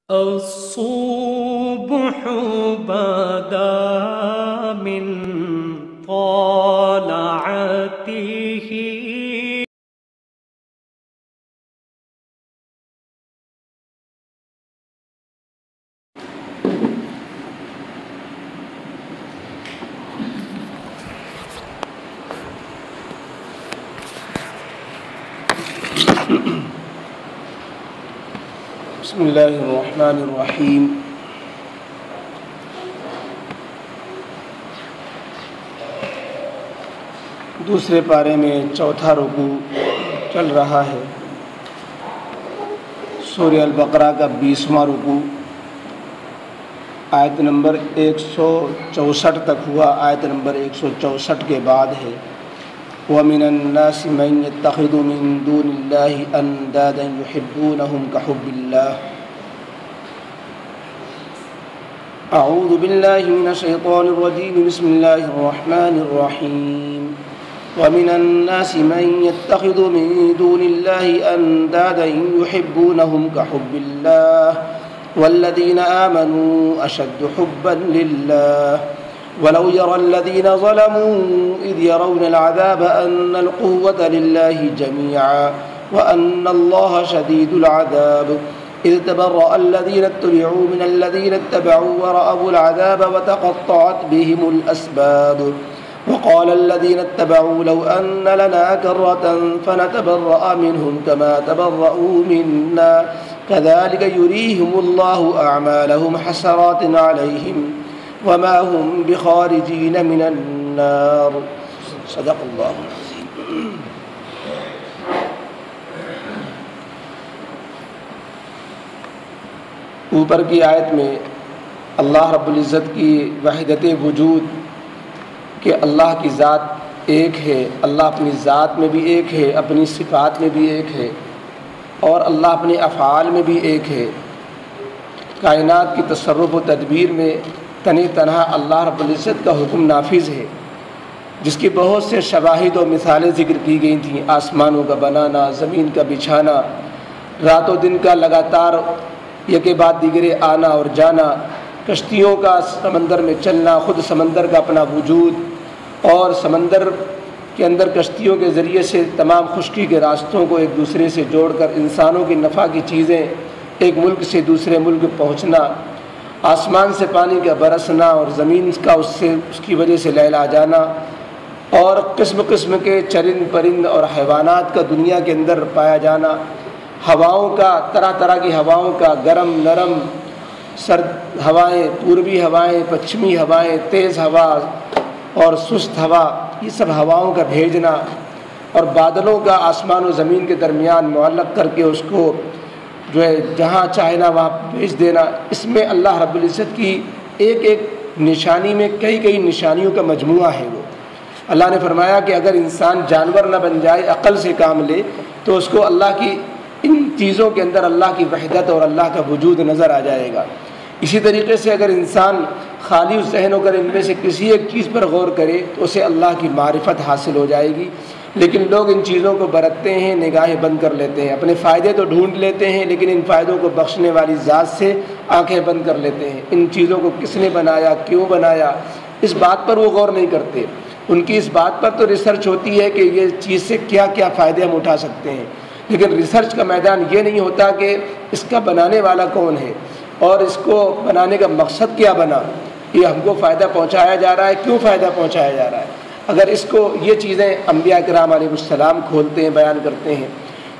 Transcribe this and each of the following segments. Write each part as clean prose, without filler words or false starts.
الصبح بدا من طلعته بسم اللہ الرحمن الرحیم۔ دوسرے پارے میں چوتھا رکوع چل رہا ہے۔ سورہ البقرہ کا 20واں رکوع آیت نمبر 164 تک ہوا، آیت نمبر 164 کے بعد ہے وَمِنَ النَّاسِ مَن يَتَّخِذُ مِن دُونِ اللَّهِ أَندَادًا يُحِبُّونَهُمْ كَحُبِّ اللَّهِ۔ أعوذ بالله من الشيطان الرجيم، بسم الله الرحمن الرحيم۔ وَمِنَ النَّاسِ مَن يَتَّخِذُ مِن دُونِ اللَّهِ أَندَادًا يُحِبُّونَهُمْ كَحُبِّ اللَّهِ وَالَّذِينَ آمَنُوا أَشَدُّ حُبًّا لِلَّهِ وَلَوْ يَرَى الَّذِينَ ظَلَمُوا إِذْ يَرَوْنَ الْعَذَابَ أَنَّ الْقُوَّةَ لِلَّهِ جَمِيعًا وَأَنَّ اللَّهَ شَدِيدُ الْعَذَابِ إِذْ تَبَرَّأَ الَّذِينَ اتُّبِعُوا مِنَ الَّذِينَ اتَّبَعُوا وَرَأَوُا الْعَذَابَ وَتَقَطَّعَتْ بِهِمُ الْأَسْبَابُ وَقَالَ الَّذِينَ اتَّبَعُوا لَوْ أَنَّ لَنَا كَرَّةً فَنَتَبَرَّأَ مِنْهُمْ كَمَا تَبَرَّؤُوا مِنَّا كَذَلِكَ يُرِيهِمُ اللَّهُ أَعْمَالَهُمْ حَسَرَاتٍ عَلَيْهِمْ وَمَا هُمْ بِخَارِجِينَ مِنَ النَّارِ۔ صدق اللہ العظیم۔ اوپر کی آیت میں اللہ رب العزت کی وحدت وجود کہ اللہ کی ذات ایک ہے، اللہ اپنی ذات میں بھی ایک ہے، اپنی صفات میں بھی ایک ہے، اور اللہ اپنے افعال میں بھی ایک ہے۔ کائنات کی تصرف و تدبیر میں تنہا اللہ رب العزت کا حکم نافذ ہے، جس کی بہت سے شواہد و مثالیں ذکر کی گئی تھیں۔ آسمانوں کا بنانا، زمین کا بچھانا، رات و دن کا لگاتار یکے بعد دیگرے آنا اور جانا، کشتیوں کا سمندر میں چلنا، خود سمندر کا اپنا وجود، اور سمندر کے اندر کشتیوں کے ذریعے سے تمام خشکی کے راستوں کو ایک دوسرے سے جوڑ کر انسانوں کی نفع کی چیزیں ایک ملک سے دوسرے ملک پہنچنا، آسمان سے پانی کا برسنا اور زمین کا اس کی وجہ سے لہلا جانا، اور قسم قسم کے چرند پرند اور حیوانات کا دنیا کے اندر پایا جانا، ہواؤں کا، طرح طرح کی ہواؤں کا، گرم نرم سرد ہوائیں، پوربی ہوائیں، پچھمی ہوائیں، تیز ہوا اور سست ہوا، یہ سب ہواؤں کا بھیجنا، اور بادلوں کا آسمان و زمین کے درمیان معلق کر کے اس کو جو ہے جہاں چاہنا وہاں بھیج دینا۔ اس میں اللہ رب العزت کی ایک ایک نشانی میں کئی نشانیوں کا مجموعہ ہے۔ وہ اللہ نے فرمایا کہ اگر انسان جانور نہ بن جائے، عقل سے کام لے، تو اس کو اللہ کی ان چیزوں کے اندر اللہ کی وحدت اور اللہ کا وجود نظر آ جائے گا۔ اسی طریقے سے اگر انسان خالی ذہن ہو کر ان میں سے کسی ایک چیز پر غور کرے تو اسے اللہ کی معرفت حاصل ہو جائے گی۔ لیکن لوگ ان چیزوں کو برتتے ہیں، نگاہیں بند کر لیتے ہیں، اپنے فائدے تو ڈھونڈ لیتے ہیں لیکن ان فائدوں کو بخشنے والی ذات سے آنکھیں بند کر لیتے ہیں۔ ان چیزوں کو کس نے بنایا، کیوں بنایا، اس بات پر وہ غور نہیں کرتے۔ ان کی اس بات پر تو ریسرچ ہوتی ہے کہ یہ چیز سے کیا کیا فائدے ہم اٹھا سکتے ہیں، لیکن ریسرچ کا میدان یہ نہیں ہوتا کہ اس کا بنانے والا کون ہے اور اس کو بنانے کا مقصد کیا بنا، یہ ہم کو فائدہ پہنچایا جا رہا ہے، کیوں فائدہ پہنچایا جا رہا ہے۔ اگر اس کو یہ چیزیں انبیاء کرام علیہ السلام کھولتے ہیں، بیان کرتے ہیں،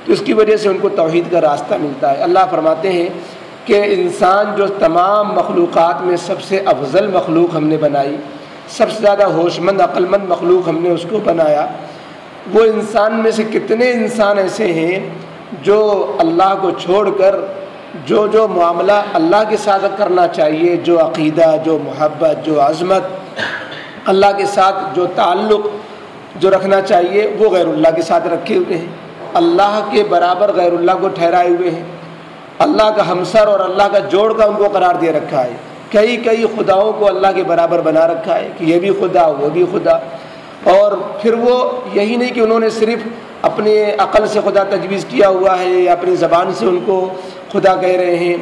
تو اس کی وجہ سے ان کو توحید کا راستہ ملتا ہے۔ اللہ فرماتے ہیں کہ انسان جو تمام مخلوقات میں سب سے افضل مخلوق ہم نے بنائی، سب سے زیادہ ہوش مند عقل مند مخلوق ہم نے اس کو بنایا، وہ انسان میں سے کتنے انسان ایسے ہیں جو اللہ کو چھوڑ کر جو معاملہ اللہ کے ساتھ کرنا چاہیے، جو عقیدہ، جو محبت، جو عظمت، اللہ کے ساتھ جو تعلق جو رکھنا چاہیے، وہ غیر اللہ کے ساتھ رکھے ہوئے ہیں، اللہ کے برابر غیر اللہ کو ٹھہرائے ہوئے ہیں، اللہ کا ہمسر اور اللہ کا جوڑ کا ان کو قرار دے رکھا ہے، کئی خداؤں کو اللہ کے برابر بنا رکھا ہے کہ یہ بھی خدا، وہ بھی خدا۔ اور پھر وہ یہی نہیں کہ انہوں نے صرف اپنے عقل سے خدا تجویز کیا ہوا ہے یا اپنی زبان سے ان کو خدا کہہ رہے ہیں،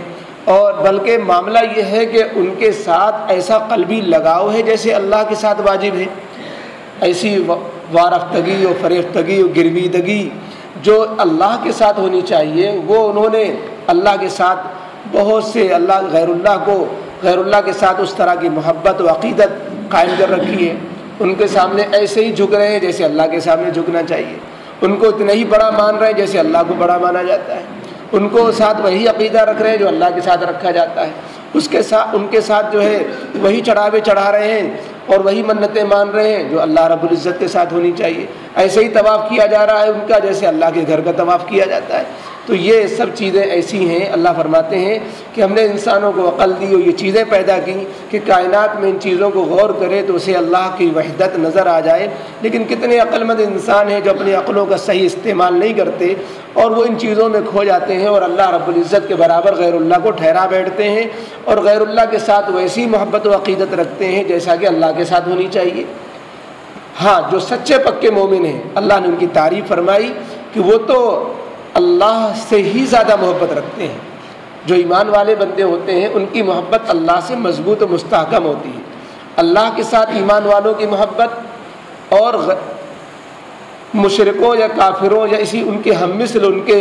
اور بلکہ معاملہ یہ ہے کہ ان کے ساتھ ایسا قلبی لگاؤ ہے جیسے اللہ کے ساتھ واجب ہے. ایسی وارفتگی و فریفتگی و گرویدگی جو اللہ کے ساتھ ہونی چاہیے وہ انہوں نے اللہ کے ساتھ بہت سے غیر اللہ کے ساتھ اس طرح کی محبت و عقیدت قائم کر رکھی ہے. ان کے سامنے ایسے ہی جھک رہے ہیں جیسے اللہ کے سامنے جھکنا چاہیے. ان کو اتنا ہی بڑا مان رہے ہیں جیسے اللہ کو بڑا مانا جاتا ہے. ان کو ساتھ وہی عقیدہ رکھ رہے ہیں جو اللہ کے ساتھ رکھا جاتا ہے. ان کے ساتھ جو ہے وہی چڑھاوے چڑھا رہے ہیں اور وہی منتیں مان رہے ہیں جو اللہ رب العزت کے ساتھ ہونی چاہیے. ایسے ہی طواف کیا جا رہا ہے ان کا جیسے اللہ کے گھر کا طواف کیا جاتا ہے. تو یہ سب چیزیں ایسی ہیں. اللہ فرماتے ہیں کہ ہم نے انسانوں کو عقل دی اور یہ چیزیں پیدا کی کہ کائنات میں ان چیزوں کو غور کرے تو اسے اللہ کی وحدت نظر آ جائے. لیکن کتنے عقل مند انسان ہیں جو اپنی عقلوں کا صحیح استعمال نہیں کرتے اور وہ ان چیزوں میں کھو جاتے ہیں اور اللہ رب العزت کے برابر غیر اللہ کو ٹھہرا بیٹھتے ہیں اور غیر اللہ کے ساتھ ویسی محبت و عقیدت رکھتے ہیں جیسا کہ اللہ کے ساتھ ہونی چاہیے. ہاں جو سچے پکے مومن ہیں اللہ نے ان کی تعریف فرمائی کہ وہ تو اللہ سے ہی زیادہ محبت رکھتے ہیں. جو ایمان والے بندے ہوتے ہیں ان کی محبت اللہ سے مضبوط و مستحکم ہوتی ہے. اللہ کے ساتھ ایمان والوں کی محبت اور مشرکوں یا کافروں یا اسی ان کے ہم مثل ان کے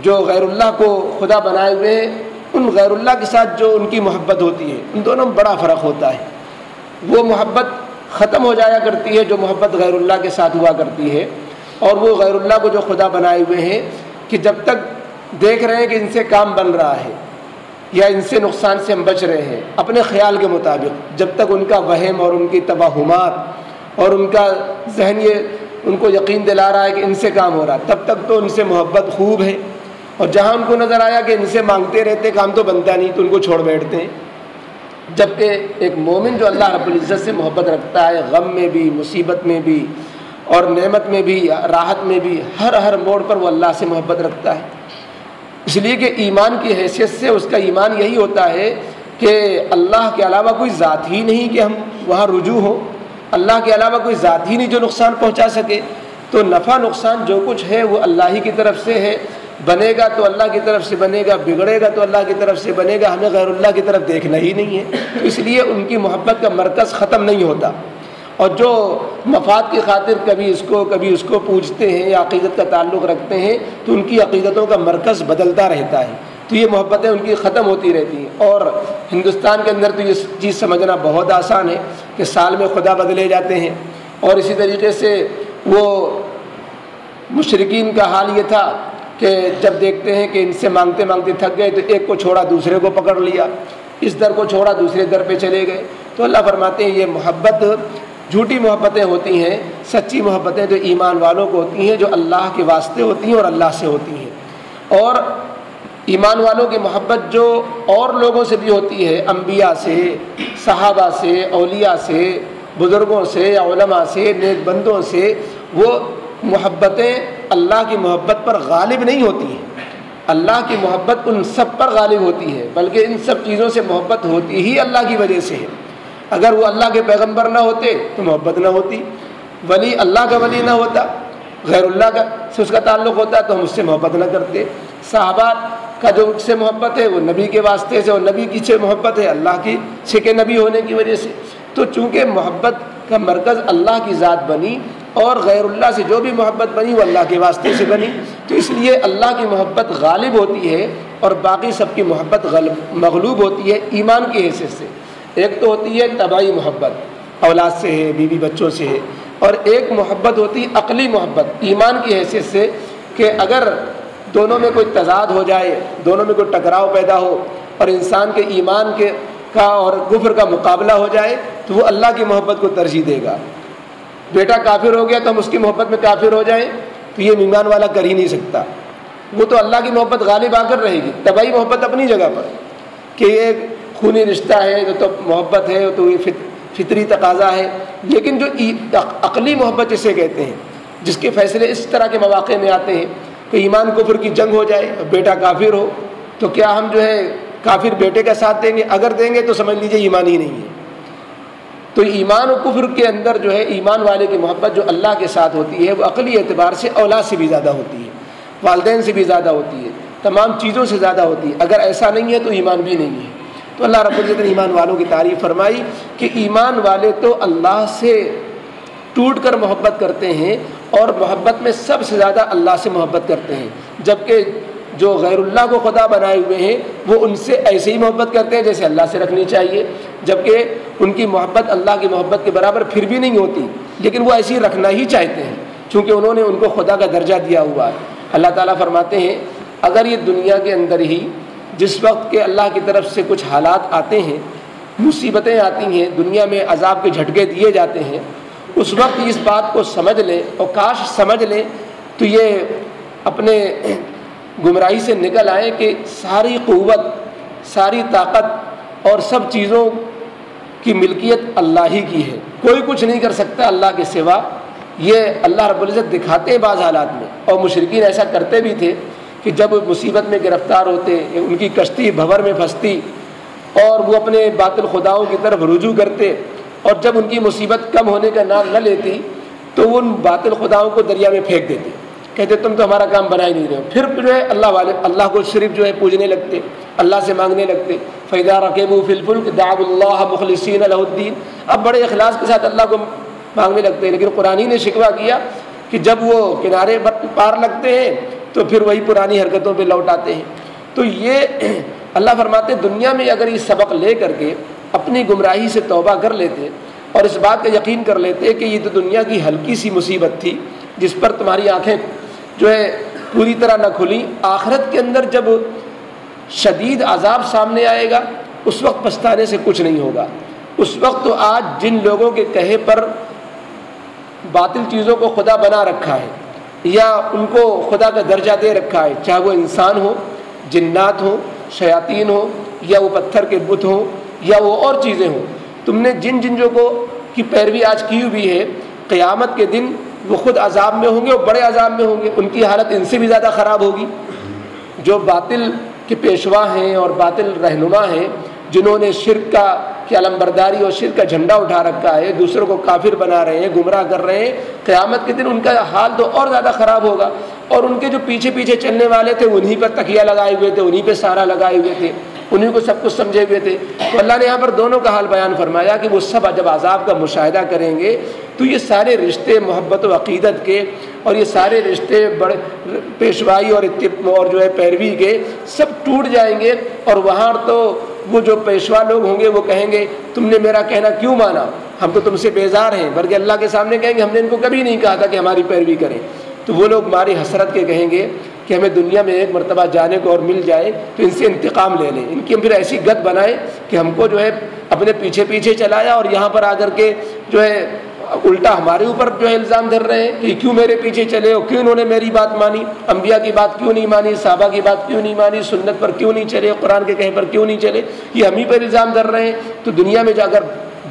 جو غیر اللہ کو خدا بنائے ہوئے ہیں ان غیر اللہ کے ساتھ جو ان کی محبت ہوتی ہے ان دونوں میں بڑا فرق ہوتا ہے. وہ محبت ختم ہو جایا کرتی ہے جو محبت غیر اللہ کے ساتھ ہوا کرتی ہے. اور وہ غیر اللہ کو جو خدا بنائے ہوئے ہیں کہ جب تک دیکھ رہے ہیں کہ ان سے کام بن رہا ہے یا ان سے نقصان سے ہم بچ رہے ہیں اپنے خیال کے مطابق، جب تک ان کا وہم اور ان کی توہمات اور ان کا ذہن یہ ان کو یقین دلا رہا ہے کہ ان سے کام ہو رہا ہے تب تک تو ان سے محبت خوب ہے. اور جہاں ان کو نظر آیا کہ ان سے مانگتے رہتے کام تو بنتا نہیں تو ان کو چھوڑ بیٹھتے ہیں. جبکہ ایک مومن جو اللہ رب العزت سے محبت رکھتا ہے غم میں بھی مصیبت میں بھی اور نعمت میں بھی راحت میں بھی ہر موڑ پر وہ اللہ سے محبت رکھتا ہے. اس لیے کہ ایمان کی حیثیت سے اس کا ایمان یہی ہوتا ہے کہ اللہ کے علاوہ کوئی ذات ہی نہیں کہ ہم وہاں رجوع ہو. اللہ کے علاوہ کوئی ذات ہی نہیں جو نقصان پہنچا سکے. تو نفع نقصان جو کچھ ہے وہ اللہ ہی کی طرف سے ہے. بنے گا تو اللہ کی طرف سے بنے گا، بگڑے گا تو اللہ کی طرف سے بنے گا. ہمیں غیر اللہ کی طرف دیکھنا ہی نہیں ہے. تو اس لیے ان کی محبت کا مرکز ختم نہیں ہوتا. اور جو مفاد کی خاطر کبھی اس کو پوجتے ہیں یا عقیدت کا تعلق رکھتے ہیں تو ان کی عقیدتوں کا مرکز بدلتا رہتا ہے. تو یہ محبتیں ان کی ختم ہوتی رہتی ہیں. اور ہندوستان کے اندر تو یہ چیز سمجھنا بہت آسان ہے کہ سال میں خدا بدلے جاتے ہیں. اور اسی طریقے سے وہ مشرکین کا حال یہ تھا کہ جب دیکھتے ہیں کہ ان سے مانگتے مانگتے تھک گئے تو ایک کو چھوڑا دوسرے کو پکڑ لیا، اس در کو چھوڑا دوسرے در پہ چلے گئے. تو اللہ فرماتے ہیں یہ محبت جھوٹی محبتیں ہوتی ہیں. سچی محبتیں تو ایمان والوں کو ہوتی ہیں جو اللہ کے واسطے ہوتی ہیں اور اللہ سے ہوتی ہیں. اور ایمان والوں کی محبت جو اور لوگوں سے بھی ہوتی ہے، انبیاء سے، صحابہ سے، اولیاء سے، بزرگوں سے یا علماء سے، نیک بندوں سے، وہ محبتیں اللہ کی محبت پر غالب نہیں ہوتی ہیں. اللہ کی محبت ان سب پر غالب ہوتی ہے، بلکہ ان سب چیزوں سے محبت ہوتی ہی اللہ کی وجہ سے ہے. اگر وہ اللہ کے پیغمبر نہ ہوتے تو محبت نہ ہوتی. ولی اللہ کا ولی نہ ہوتا، غیر اللہ کا سے اس کا تعلق ہوتا تو ہم اس سے محبت نہ کرتے. صحابہ کا جو اس سے محبت ہے وہ نبی کے واسطے سے، اور نبی کی سے محبت ہے اللہ کی سے کے نبی ہونے کی وجہ سے. تو چونکہ محبت کا مرکز اللہ کی ذات بنی اور غیر اللہ سے جو بھی محبت بنی وہ اللہ کے واسطے سے بنی، تو اس لیے اللہ کی محبت غالب ہوتی ہے اور باقی سب کی محبت مغلوب ہوتی ہے ایمان کی حیثیت سے. ایک تو ہوتی ہے طبعی محبت، اولاد سے ہے، بیوی بچوں سے ہے، اور ایک محبت ہوتی ہے عقلی محبت ایمان کی حیثیت سے کہ اگر دونوں میں کوئی تضاد ہو جائے، دونوں میں کوئی ٹکراؤ پیدا ہو اور انسان کے ایمان کا اور کفر کا مقابلہ ہو جائے تو وہ اللہ کی محبت کو ترجیح دے گا. بیٹا کافر ہو گیا تو ہم اس کی محبت میں کافر ہو جائیں تو یہ ایمان والا کر ہی نہیں سکتا. وہ تو اللہ کی محبت غالب آ کر رہے گی. طبعی محبت اپنی جگہ پر کہ یہ خونی رشتہ ہے تو محبت ہے تو یہ فطری تقاضا ہے، لیکن جو عقلی محبت جسے کہتے ہیں جس کے فیصلے اس طرح کے مواقع میں آتے ہیں کہ ایمان کفر کی جنگ ہو جائے، بیٹا کافر ہو تو کیا ہم جو ہے کافر بیٹے کا ساتھ دیں گے؟ اگر دیں گے تو سمجھ لیجئے ایمان ہی نہیں ہے. تو ایمان و کفر کے اندر جو ہے ایمان والے کی محبت جو اللہ کے ساتھ ہوتی ہے وہ عقلی اعتبار سے اولاد سے بھی زیادہ ہوتی ہے، والدین سے بھی زیادہ ہوتی ہے. تمام چیزوں سے زیادہ ہوتی ہے. اگر ایسا نہیں ہے تو ایمان بھی نہیں ہے. تو اللہ رب العزت نے ایمان والوں کی تعریف فرمائی کہ ایمان والے تو اللہ سے ٹوٹ کر محبت کرتے ہیں اور محبت میں سب سے زیادہ اللہ سے محبت کرتے ہیں، جبکہ جو غیر اللہ کو خدا بنائے ہوئے ہیں وہ ان سے ایسے ہی محبت کرتے ہیں جیسے اللہ سے رکھنی چاہیے، جبکہ ان کی محبت اللہ کی محبت کے برابر پھر بھی نہیں ہوتی، لیکن وہ ایسی رکھنا ہی چاہتے ہیں چونکہ انہوں نے ان کو خدا کا درجہ دیا ہوا ہے. اللہ تعالیٰ فرماتے ہیں اگر یہ دنیا کے اندر ہی جس وقت کہ اللہ کی طرف سے کچھ حالات آتے ہیں، مصیبتیں آتی ہیں، دنیا میں عذاب کے جھٹکے دیے جاتے ہیں، اس وقت اس بات کو سمجھ لیں اور کاش سمجھ لیں تو یہ اپنے گمراہی سے نکل آئیں کہ ساری قوت، ساری طاقت اور سب چیزوں کی ملکیت اللہ ہی کی ہے، کوئی کچھ نہیں کر سکتا اللہ کے سوا. یہ اللہ رب العزت دکھاتے ہیں بعض حالات میں، اور مشرکین ایسا کرتے بھی تھے کہ جب مصیبت میں گرفتار ہوتے، ان کی کشتی بھنور میں پھنستی اور وہ اپنے باطل خداؤں کی طرف رجوع کرتے، اور جب ان کی مصیبت کم ہونے کا نام نہ لیتی تو وہ ان باطل خداؤں کو دریا میں پھینک دیتے، کہتے تم تو ہمارا کام بنا ہی نہیں رہے ہو. پھر جو ہے اللہ والے اللہ کو صرف جو ہے پوجنے لگتے، اللہ سے مانگنے لگتے. فَإِذَا رَكِبُوا فِي الْفُلْكِ دَعَوُا اللَّهَ مُخْلِصِينَ لَهُ الدِّينَ. اب بڑے اخلاص کے ساتھ اللہ کو مانگنے لگتے ہیں، لیکن قرآن ہی نے شکوہ کیا کہ جب وہ کنارے پار لگتے ہیں تو پھر وہی پرانی حرکتوں پہ لوٹ آتے ہیں. تو یہ اللہ فرماتے دنیا میں اگر یہ سبق لے کر کے اپنی گمراہی سے توبہ کر لیتے اور اس بات کا یقین کر لیتے کہ یہ تو دنیا کی ہلکی سی مصیبت تھی جس پر تمہاری آنکھیں جو ہے پوری طرح نہ کھلیں، آخرت کے اندر جب شدید عذاب سامنے آئے گا اس وقت پچھتانے سے کچھ نہیں ہوگا. اس وقت تو آج جن لوگوں کے کہے پر باطل چیزوں کو خدا بنا رکھا ہے یا ان کو خدا کا درجہ دے رکھا ہے، چاہے وہ انسان ہو، جنات ہوں، شیاطین ہوں، یا وہ پتھر کے بت ہوں، یا وہ اور چیزیں ہوں، تم نے جن جن کو کی پیروی آج کی ہوئی ہے، قیامت کے دن وہ خود عذاب میں ہوں گے اور بڑے عذاب میں ہوں گے. ان کی حالت ان سے بھی زیادہ خراب ہوگی. جو باطل کے پیشوا ہیں اور باطل رہنما ہیں، جنہوں نے شرک کی علمبرداری اور شرک کا جھنڈا اٹھا رکھا ہے، دوسروں کو کافر بنا رہے ہیں، گمراہ کر رہے ہیں، قیامت کے دن ان کا حال تو اور زیادہ خراب ہوگا. اور ان کے جو پیچھے پیچھے چلنے والے تھے انہی پر تکیہ لگائے ہوئے تھے، انہی پہ سہارا لگائے ہوئے تھے، انہی کو سب کچھ سمجھے ہوئے تھے. تو اللہ نے یہاں پر دونوں کا حال بیان فرمایا کہ وہ سب جب عذاب کا مشاہدہ کریں گے تو یہ سارے رشتے محبت و عقیدت کے اور یہ سارے رشتے بڑے پیشوائی اور جو ہے پیروی کے سب ٹوٹ جائیں گے. اور وہاں تو وہ جو پیشوا لوگ ہوں گے وہ کہیں گے تم نے میرا کہنا کیوں مانا، ہم تو تم سے بیزار ہیں، بلکہ اللہ کے سامنے کہیں گے ہم نے ان کو کبھی نہیں کہا تھا کہ ہماری پیروی کریں. تو وہ لوگ ہماری حسرت کے کہیں گے کہ ہمیں دنیا میں ایک مرتبہ جانے کو اور مل جائے تو ان سے انتقام لے لیں، ان کی ہم پھر ایسی گت بنائیں کہ ہم کو جو ہے اپنے پیچھے پیچھے چلایا اور یہاں پر آ کر کے جو ہے الٹا ہمارے اوپر جو ہے الزام دھر رہے ہیں کہ کیوں میرے پیچھے چلے اور کیوں انہوں نے میری بات مانی، انبیاء کی بات کیوں نہیں مانی، صحابہ کی بات کیوں نہیں مانی، سنت پر کیوں نہیں چلے، قرآن کے کہے پر کیوں نہیں چلے، یہ ہم ہی پر الزام دھر رہے ہیں. تو دنیا میں جا کر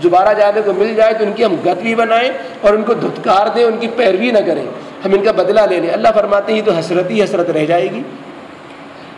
دوبارہ جانے کو مل جائے تو ان کی ہم گت بھی بنائیں اور ان کو دھتکار دیں، ان کی پیروی نہ کریں، ہم ان کا بدلہ لے لیں. اللہ فرماتے ہیں یہ تو حسرت ہی حسرت رہ جائے گی.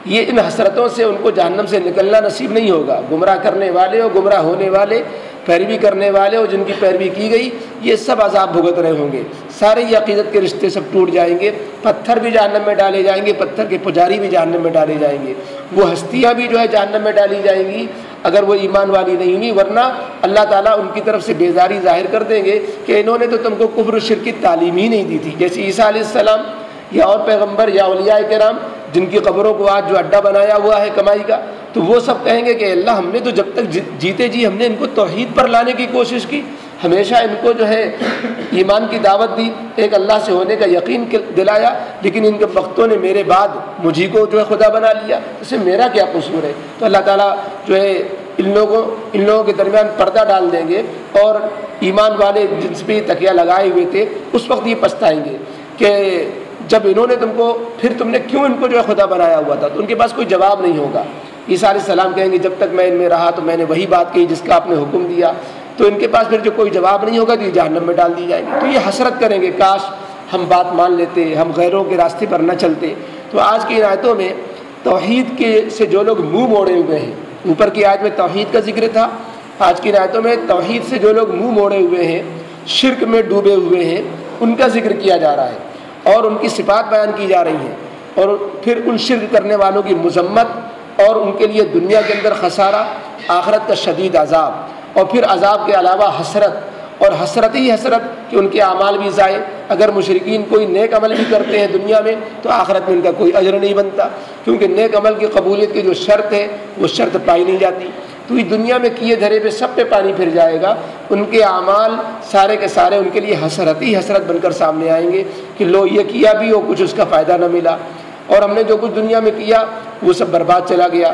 یہ ان حسرتوں سے ان کو جہنم سے نکلنا نصیب نہیں ہوگا. گمراہ کرنے والے اور گمراہ ہونے والے، پیروی کرنے والے اور جن کی پیروی کی گئی، یہ سب عذاب بھگت رہے ہوں گے. سارے یہ عقیدت کے رشتے سب ٹوٹ جائیں گے. پتھر بھی جہنم میں ڈالے جائیں گے، پتھر کے پجاری بھی جہنم میں ڈالے جائیں گے، وہ ہستیاں بھی جو ہے جہنم میں ڈالی جائیں گی اگر وہ ایمان والی نہیں ہوئی. ورنہ اللہ تعالیٰ ان کی طرف سے بیزاری ظاہر کر دیں گے کہ انہوں نے تو تم کو کفر و شرک کی تعلیم ہی نہیں دی تھی. جیسے عیسیٰ علیہ السلام یا اور پیغمبر یا اولیاء کرام جن کی قبروں کو آج جو اڈا بنایا ہوا ہے کمائی کا، تو وہ سب کہیں گے کہ اللہ ہم نے تو جب تک جیتے جی ہم نے ان کو توحید پر لانے کی کوشش کی، ہمیشہ ان کو جو ہے ایمان کی دعوت دی، ایک اللہ سے ہونے کا یقین دلایا، لیکن ان کے وقتوں نے میرے بعد مجھی کو جو ہے خدا بنا لیا، اس سے میرا کیا قصور ہے. تو اللہ تعالیٰ جو ہے ان لوگوں کے درمیان پردہ ڈال دیں گے اور ایمان والے جن سے بھی تکیہ لگائے ہوئے تھے اس وقت یہ پچھتائیں گے کہ جب انہوں نے تم نے کیوں ان کو جو ہے خدا بنایا ہوا تھا. تو ان کے پاس کوئی جواب نہیں ہوگا. عیسیٰ علیہ السلام کہیں گے جب تک میں ان میں رہا تو میں نے وہی بات کہی جس کا آپ نے حکم دیا. تو ان کے پاس پھر جو کوئی جواب نہیں ہوگا تو یہ جہنم میں ڈال دی جائیں گے. تو یہ حسرت کریں گے کاش ہم بات مان لیتے، ہم غیروں کے راستے پر نہ چلتے. تو آج کی آیتوں میں توحید کے سے جو لوگ منہ موڑے ہوئے ہیں، اوپر کی آیت میں توحید کا ذکر تھا، آج کی آیتوں میں توحید سے جو لوگ منہ موڑے ہوئے ہیں، شرک میں ڈوبے ہوئے ہیں، ان کا ذکر کیا جا رہا ہے اور ان کی صفات بیان کی جا رہی ہیں. اور پھر ان شرک کرنے والوں کی مذمت اور ان کے لیے دنیا کے اندر خسارہ، آخرت کا شدید عذاب، اور پھر عذاب کے علاوہ حسرت، اور حسرت ہی حسرت کہ ان کے اعمال بھی ضائع۔ اگر مشرکین کوئی نیک عمل بھی کرتے ہیں دنیا میں تو آخرت میں ان کا کوئی اجر نہیں بنتا، کیونکہ نیک عمل کی قبولیت کی جو شرط ہے وہ شرط پائی نہیں جاتی۔ تو یہ دنیا میں کیے دھرے پہ سب پہ پانی پھر جائے گا، ان کے اعمال سارے کے سارے ان کے لیے حسرت ہی حسرت بن کر سامنے آئیں گے کہ لو یہ کیا بھی ہو، کچھ اس کا فائدہ نہ ملا، اور ہم نے جو کچھ دنیا میں کیا وہ سب برباد چلا گیا۔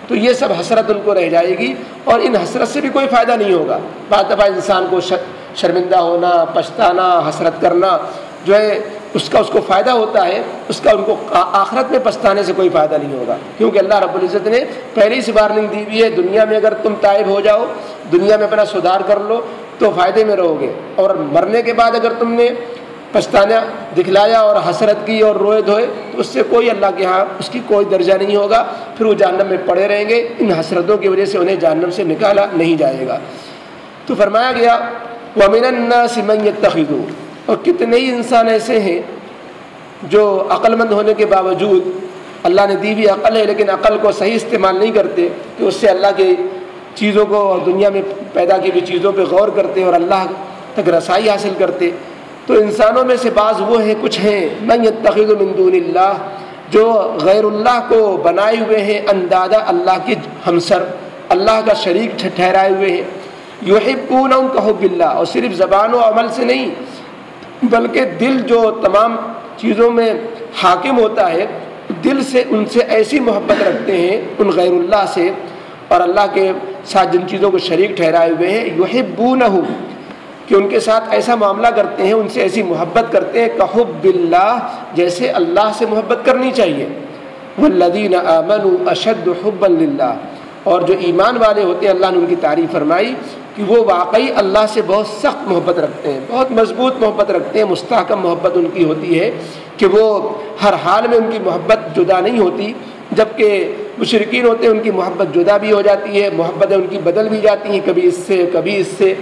تو یہ سب حسرت ان کو رہ جائے گی، اور ان حسرت سے بھی کوئی فائدہ نہیں ہوگا۔ بعض دفعہ انسان کو شرمندہ ہونا، پچھتانا، حسرت کرنا جو ہے اس کو فائدہ ہوتا ہے، اس کا ان کو آخرت میں پچھتانے سے کوئی فائدہ نہیں ہوگا، کیونکہ اللہ رب العزت نے پہلے ہی سے وارننگ دی ہوئی ہے، دنیا میں اگر تم تائب ہو جاؤ، دنیا میں اپنا سدھار کر لو تو فائدے میں رہو گے، اور مرنے کے بعد اگر تم نے پچھتانا دکھلایا اور حسرت کی اور روئے دھوئے تو اس سے کوئی اللہ کے ہاں اس کی کوئی درجہ نہیں ہوگا، پھر وہ جہنم میں پڑے رہیں گے، ان حسرتوں کی وجہ سے انہیں جہنم سے نکالا نہیں جائے گا۔ تو فرمایا گیا وَمِنَ النَّاسِ مَن يَتَّخِذُ، اور کتنے ہی انسان ایسے ہیں جو عقل مند ہونے کے باوجود، اللہ نے دی ہوئی عقل ہے لیکن عقل کو صحیح استعمال نہیں کرتے کہ اس سے اللہ کی چیزوں کو اور دنیا میں پیدا کی ہوئی چیزوں پہ غور کرتے اور اللہ تک رسائی حاصل کرتے۔ تو انسانوں میں سے بعض وہ ہیں، کچھ ہیں من یتخذ من دون اللہ، جو غیر اللہ کو بنائے ہوئے ہیں اندادہ، اللہ کی ہمسر، اللہ کا شریک ٹھہرائے ہوئے ہیں، یحبونہم کحب اللہ، اور صرف زبان و عمل سے نہیں بلکہ دل جو تمام چیزوں میں حاکم ہوتا ہے، دل سے ان سے ایسی محبت رکھتے ہیں ان غیر اللہ سے اور اللہ کے ساتھ جن چیزوں کو شریک ٹھہرائے ہوئے ہیں، یحبونہم، کہ ان کے ساتھ ایسا معاملہ کرتے ہیں، ان سے ایسی محبت کرتے ہیں کحب اللہ، جیسے اللہ سے محبت کرنی چاہیے۔ والذین آمنوا اشد حبا للہ، اور جو ایمان والے ہوتے ہیں اللہ نے ان کی تعریف فرمائی کہ وہ واقعی اللہ سے بہت سخت محبت رکھتے ہیں، بہت مضبوط محبت رکھتے ہیں، مستحکم محبت ان کی ہوتی ہے کہ وہ ہر حال میں ان کی محبت جدا نہیں ہوتی، جبکہ مشرکین ہوتے ہیں ان کی محبت جدا بھی ہو جاتی ہے، محبتیں ان کی بدل بھی جاتی ہیں، کبھی اس سے کبھی اس سے،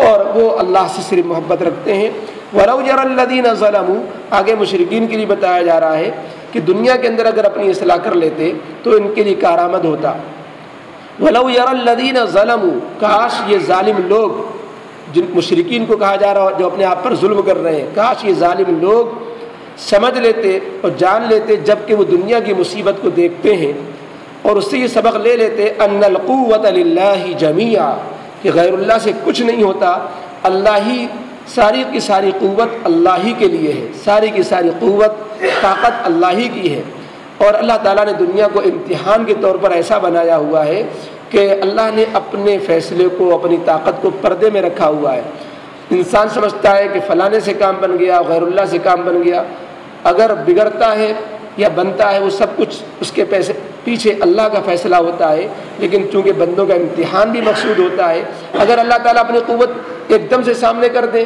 اور وہ اللہ سے صرف محبت رکھتے ہیں۔ وَلَوْ يَرَى الَّذِينَ ظَلَمُوا، آگے مشرکین کے لیے بتایا جا رہا ہے کہ دنیا کے اندر اگر اپنی اصلاح کر لیتے تو ان کے لیے کارآمد ہوتا۔ وَلَوْ يَرَى الَّذِينَ ظَلَمُوا، کاش یہ ظالم لوگ، جن مشرکین کو کہا جا رہا جو اپنے آپ پر ظلم کر رہے ہیں، کاش یہ ظالم لوگ سمجھ لیتے اور جان لیتے جب کہ وہ دنیا کی مصیبت کو دیکھتے ہیں اور اس سے یہ سبق لے لیتے ان القوۃ للہ جمیعا، کہ غیر اللہ سے کچھ نہیں ہوتا، اللہ ہی ساری کی ساری قوت اللہ ہی کے لیے ہے، ساری کی ساری قوت طاقت اللہ ہی کی ہے، اور اللہ تعالیٰ نے دنیا کو امتحان کے طور پر ایسا بنایا ہوا ہے کہ اللہ نے اپنے فیصلے کو، اپنی طاقت کو پردے میں رکھا ہوا ہے۔ انسان سمجھتا ہے کہ فلانے سے کام بن گیا، غیر اللہ سے کام بن گیا، اگر بگڑتا ہے یا بنتا ہے وہ سب کچھ اس کے پیچھے اللہ کا فیصلہ ہوتا ہے، لیکن چونکہ بندوں کا امتحان بھی مقصود ہوتا ہے، اگر اللہ تعالیٰ اپنی قوت ایک دم سے سامنے کر دے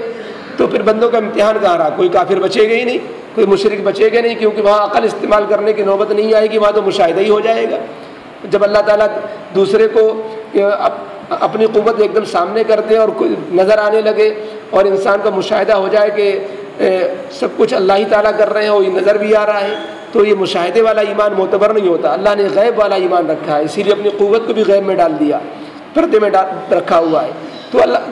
تو پھر بندوں کا امتحان کہاں رہا، کوئی کافر بچے گا ہی نہیں، کوئی مشرک بچے گا نہیں، کیونکہ وہاں عقل استعمال کرنے کی نوبت نہیں آئے گی، وہاں تو مشاہدہ ہی ہو جائے گا۔ جب اللہ تعالیٰ دوسرے کو اپنی قوت ایک دم سامنے کر دے اور نظر آنے لگے اور انسان کا مشاہدہ ہو جائے کہ سب کچھ اللہ ہی تعالیٰ کر رہے ہیں اور یہ نظر بھی آ رہا ہے، تو یہ مشاہدے والا ایمان معتبر نہیں ہوتا۔ اللہ نے غیب والا ایمان رکھا ہے، اسی لیے اپنی قوت کو بھی غیب میں ڈال دیا، پردے میں رکھا ہوا ہے۔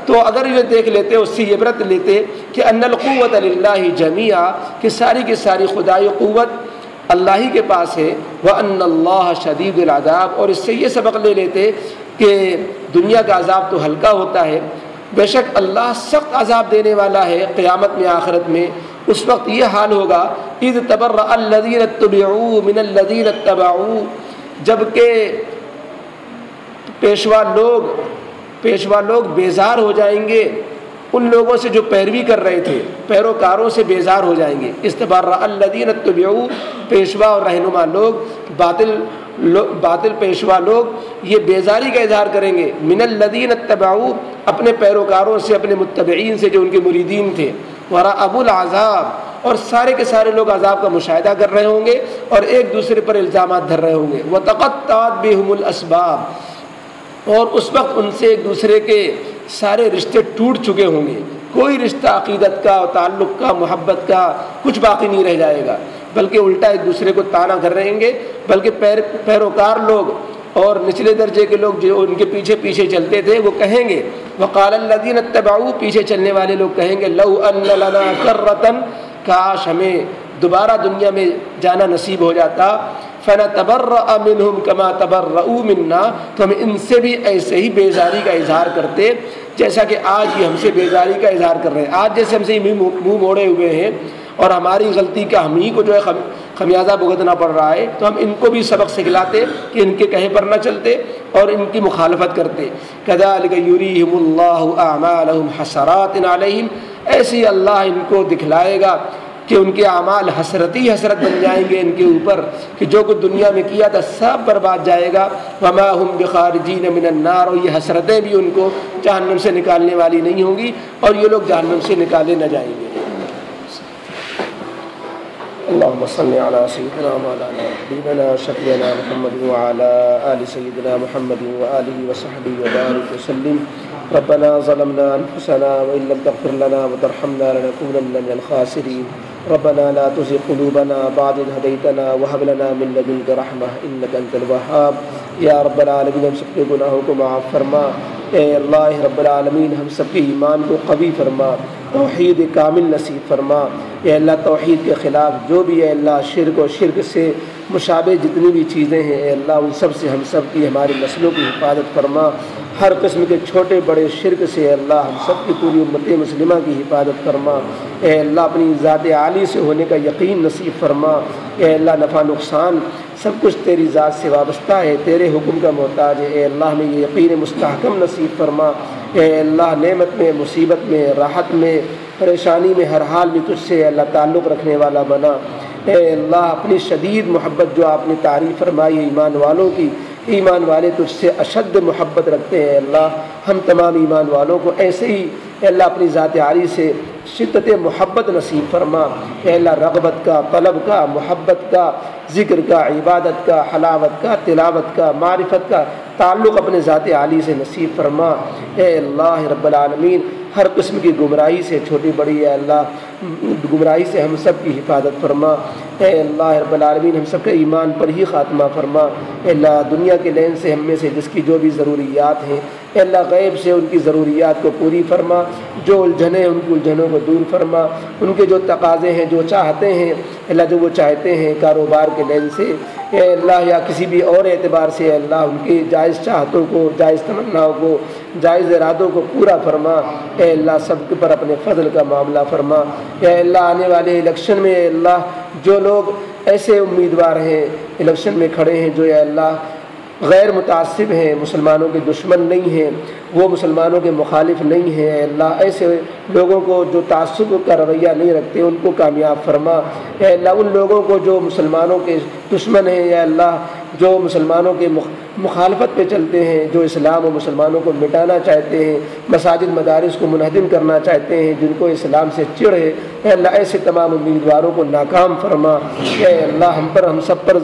تو اگر یہ دیکھ لیتے، اس سے عبرت لیتے کہ ان القوۃ للہ جمیعا، کہ ساری کی ساری خدائی قوت اللہ ہی کے پاس ہے، وَأَنَّ اللَّهَ شَدِيدُ الْعَذَابِ، اور اس سے یہ سبق لے لیتے کہ دنیا کا عذاب تو ہلکا ہوتا ہے، بے شک اللہ سخت عذاب دینے والا ہے قیامت میں، آخرت میں۔ اس وقت یہ حال ہوگا اِذْ تَبَرَّأَ الَّذِينَ اتَّبَعُوا مِنَ الَّذِينَ اتَّبَعُوا، جبکہ پیشوا لوگ بیزار ہو جائیں گے ان لوگوں سے جو پیروی کر رہے تھے، پیروکاروں سے بیزار ہو جائیں گے۔ استبرأ الذین اتبعوا، پیشوا اور رہنما لوگ، باطل پیشوا لوگ یہ بیزاری کا اظہار کریں گے، من الذین اتبعوا، اپنے پیروکاروں سے، اپنے متبعین سے جو ان کے مریدین تھے، ورأوا العذاب، اور سارے کے سارے لوگ عذاب کا مشاہدہ کر رہے ہوں گے اور ایک دوسرے پر الزامات دھر رہے ہوں گے۔ وتقطعت بهم الاسباب، اور اس وقت ان سے ایک دوسرے کے سارے رشتے ٹوٹ چکے ہوں گے، کوئی رشتہ عقیدت کا، تعلق کا، محبت کا کچھ باقی نہیں رہ جائے گا۔ بلکہ الٹا ایک دوسرے کو طعنہ کر رہیں گے، بلکہ پیروکار لوگ اور نچلے درجے کے لوگ جو ان کے پیچھے پیچھے چلتے تھے وہ کہیں گے، وقال الذین اتبعوا، پیچھے چلنے والے لوگ کہیں گے، لو ان لنا کرۃ، کاش ہمیں دوبارہ دنیا میں جانا نصیب ہو جاتا، فنتبرأ منہم کما تبرؤوا منا، تو ہم ان سے بھی ایسے ہی بیزاری کا اظہار کرتے جیسا کہ آج یہ ہم سے بیزاری کا اظہار کر رہے ہیں۔ آج جیسے ہم سے منہ موڑے ہوئے ہیں اور ہماری غلطی کا ہم ہی کو جو ہے خمیازہ بھگتنا پڑ رہا ہے، تو ہم ان کو بھی سبق سکھلاتے کہ ان کے کہے پر نہ چلتے اور ان کی مخالفت کرتے۔ کذالک یریہم اللہ اعمالہم حسرات علیہم، ایسے ہی اللہ ان کو دکھلائے گا کہ ان کے اعمال حسرت ہی حسرت بن جائیں گے ان کے اوپر، کہ جو کچھ دنیا میں کیا تھا سب برباد جائے گا۔ وما ہم بخارجین من النار، اور یہ حسرتیں بھی ان کو جہنم سے نکالنے والی نہیں ہوں گی اور یہ لوگ جہنم سے نکالے نہ جائیں گے۔ اللهم صل على سيدنا مولانا حبيبنا شفيعنا محمد وعلى آل سيدنا محمد وآله وصحبه وبارك وسلم۔ ربنا ظلمنا أنفسنا وإن لم تغفر لنا وترحمنا لنكونن من الخاسرين۔ ربنا لا تزغ قلوبنا بعد إذ هديتنا وهب لنا من لدنك رحمة إنك أنت الوهاب۔ یا رب العالمین ہم سب کے گناہوں کو معاف فرما، اے اللہ رب العالمین ہم سب کے ایمان کو قوی فرما، توحید کامل نصیب فرما۔ اے اللہ توحید کے خلاف جو بھی اے اللہ شرک و شرک سے مشابہ جتنی بھی چیزیں ہیں اے اللہ ان سب سے ہم سب کی ہماری نسلوں کی حفاظت فرما۔ ہر قسم کے چھوٹے بڑے شرک سے اے اللہ ہم سب کی پوری امت مسلمہ کی حفاظت فرما۔ اے اللہ اپنی ذات عالی سے ہونے کا یقین نصیب فرما۔ اے اللہ نفع نقصان سب کچھ تیری ذات سے وابستہ ہے، تیرے حکم کا محتاج ہے۔ اے اللہ ہمیں یہ یقین مستحکم نصیب فرما۔ اے اللہ نعمت میں، مصیبت میں، راحت میں، پریشانی میں، ہر حال میں تجھ سے اے اللہ تعلق رکھنے والا بنا۔ اے اللہ اپنی شدید محبت جو آپ نے تعریف فرمائی ہے ایمان والوں کی، ایمان والے تجھ سے اشد محبت رکھتے ہیں۔ اے اللہ ہم تمام ایمان والوں کو ایسے ہی اے اللہ اپنی ذات عالی سے شدت محبت نصیب فرما۔ اے اللہ رغبت کا، طلب کا، محبت کا، ذکر کا، عبادت کا، حلاوت کا، تلاوت کا، معرفت کا تعلق اپنے ذات عالی سے نصیب فرما۔ اے اللہ رب العالمین ہر قسم کی گمراہی سے چھوٹی بڑی اے اللہ گمراہی سے ہم سب کی حفاظت فرما۔ اے اللہ رب العالمین ہم سب کے ایمان پر ہی خاتمہ فرما۔ اے اللہ دنیا کے لین سے ہم میں سے جس کی جو بھی ضروریات ہیں اے اللہ غیب سے ان کی ضروریات کو پوری فرما، جو الجھنیں ان کی الجھنوں کو دور فرما، ان کے جو تقاضے ہیں جو چاہتے ہیں اللہ جو وہ چاہتے ہیں کاروبار کے لین سے اے اللہ یا کسی بھی اور اعتبار سے اے اللہ ان کی جائز چاہتوں کو، جائز تمناؤں کو، جائز ارادوں کو پورا فرما۔ اے اللہ سب کے پر اپنے فضل کا معاملہ فرما۔ اے اللہ آنے والے الیکشن میں اے اللہ جو لوگ ایسے امیدوار ہیں الیکشن میں کھڑے ہیں جو اے اللہ غیر متعصب ہیں، مسلمانوں کے دشمن نہیں ہیں، وہ مسلمانوں کے مخالف نہیں ہیں، اے اللہ ایسے لوگوں کو جو تعصب کا رویہ نہیں رکھتے ان کو کامیاب فرما۔ اے اللہ ان لوگوں کو جو مسلمانوں کے دشمن ہیں یا اللہ جو مسلمانوں کے مخالفت پہ چلتے ہیں، جو اسلام و مسلمانوں کو مٹانا چاہتے ہیں، مساجد مدارس کو منہدم کرنا چاہتے ہیں، جن کو اسلام سے چڑ ہے اے اللہ ایسے تمام امیدواروں کو ناکام فرما۔ اے اللہ ہم سب پر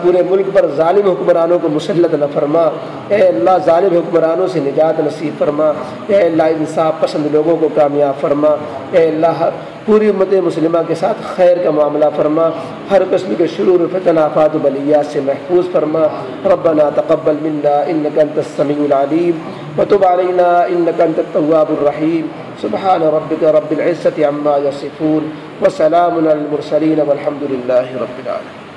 پورے ملک پر ظالم حکمرانوں کو مسلط نہ فرما۔ اے اللہ ظالم حکمرانوں سے نجات نصیب فرما۔ اے اللہ انصاف پسند لوگوں کو کامیاب فرما۔ اے اللہ پوری امت مسلمہ کے ساتھ خیر کا معاملہ فرما، ہر قسم کے شرور فتن آفات و بلیات سے محفوظ فرما۔ ربنا تقبل منا انك انت السميع العليم وتب علينا انك انت التواب الرحيم۔ سبحان ربك رب العزة عما يصفون وسلام على المرسلين والحمد لله رب العالمين۔